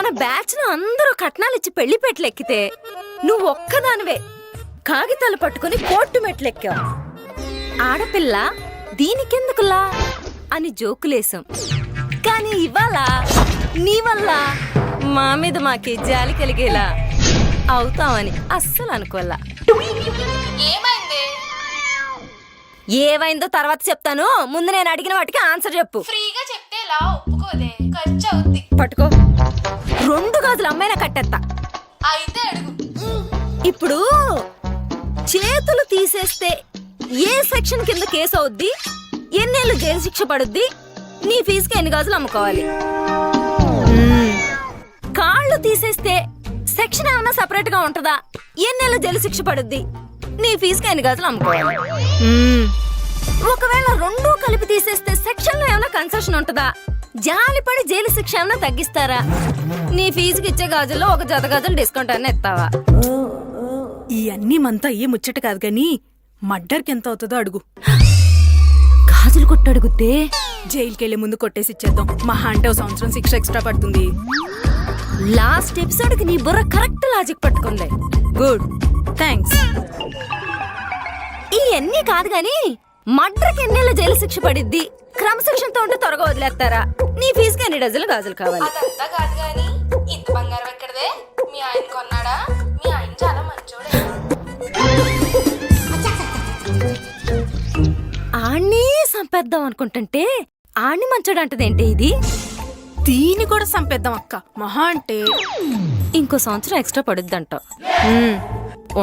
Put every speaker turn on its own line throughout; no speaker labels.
మన బ్యాచ్ లో అందరూ కట్నాలు ఇచ్చి పెళ్లి పెట్లెక్కితే నువ్వు ఒక్కదానివే కాగితాలు పట్టుకుని కోర్టు మెట్లెక్కావు. ఆడపిల్ల దీనికెందుకులా అని జోకులేసాం. కానీ ఇవాళ నీ వల్ల మా మీద మాకే జాలి కలిగేలా అవుతామని అస్సలు అనుకోలా. ఏమైందో తర్వాత చెప్తాను, ముందు నేను అడిగిన వాటికి ఆన్సర్ చెప్పు.
ఫ్రీగా చెప్తే ఎలా ఒప్పుకోదే, ఖర్చు అవుద్ది.
పట్టుకో, 2 గాజులు అమ్మాయినా కట్టేస్తా.
అయితే అడుగు.
ఇప్పుడు చేతులు తీసేస్తే ఏ సెక్షన్ కింద కేసు అవుద్ది, ఎన్నేళ్ళు జైలు శిక్ష పడుద్ది, నీ ఫీజుకి ఎన్ని గాజులు అమ్ముకోవాలి? కాళ్ళు తీసేస్తే సెక్షన్ ఏమైనా సపరేట్ గా ఉంటదా, ఎన్నేళ్ళు జైలు శిక్ష పడుద్ది, నీ ఫీజుకి ఎన్ని గాజులు అమ్ముకోవాలి? ఒకవేళ 2 కలిపి తీసేస్తే సెక్షన్ లో ఏమైనా కన్సెషన్ ఉంటదా, జాలిపడి జైలు శిక్ష ఏమైనా తగ్గిస్తారా, నీ ఫీజుకి ఇచ్చే గాజుల్లో 1 జత గాజులు డిస్కౌంట్ అన్న ఇస్తావా?
ఈ అన్ని మంతా అయ్యే ముచ్చట కాదు గాని మర్డర్కి ఎంత అవుతుందో అడుగు.
గాజులు కొట్టడుగుతే
జైలుకెళ్లే ముందు కొట్టేసి ఇచ్చేద్దాం. మహా అంటే 1 సంవత్సరం శిక్ష ఎక్స్ట్రా పడుతుంది.
లాస్ట్ ఎపిసోడ్ కి నీ బుర్ర కరెక్ట్ లాజిక్ పట్టుకుంది.
Good, thanks.
ఇవన్నీ కాదు గాని మర్డర్కి ఎన్నేళ్ళ జైలు శిక్ష పడిద్ది, క్రమశిక్షణతో ఉంటే త్వరగా వదిలేస్తారా, నీ ఫీజుకి ఎన్ని డజన్లు గాజులు కావాలి?
అదంతా కాదు గాని ఇంత బంగారం ఎక్కడదే? మీ ఆయన కొన్నాడా? మీ ఆయన చాలా మంచోడే.
ఆణ్ణి సంపేద్దాం అనుకుంటుంటే ఆణ్ణి మంచోడంటదేంటి ఇది?
దీన్ని కూడా సంపేద్దాం అక్క. మహా అంటే
ఇంకో సంవత్సరం ఎక్స్ట్రా పడుద్దంట.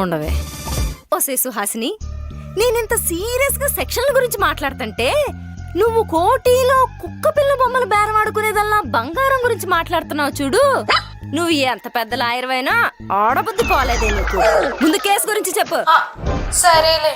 ఉండవే ఓసే సుహాసిని, నేనింత సీరియస్ గా సెక్షన్ల గురించి మాట్లాడుతుంటే నువ్వు కోటిలో కుక్క పిల్ల బొమ్మలు బేరమాడుకునేదల్లా బంగారం గురించి మాట్లాడుతున్నావు చూడు. నువ్వు ఎంత పెద్ద లాయర్వైనా ఆడబుద్ధి పోలేదే నీకు. ముందు కేసు గురించి చెప్పు.
సరేలే,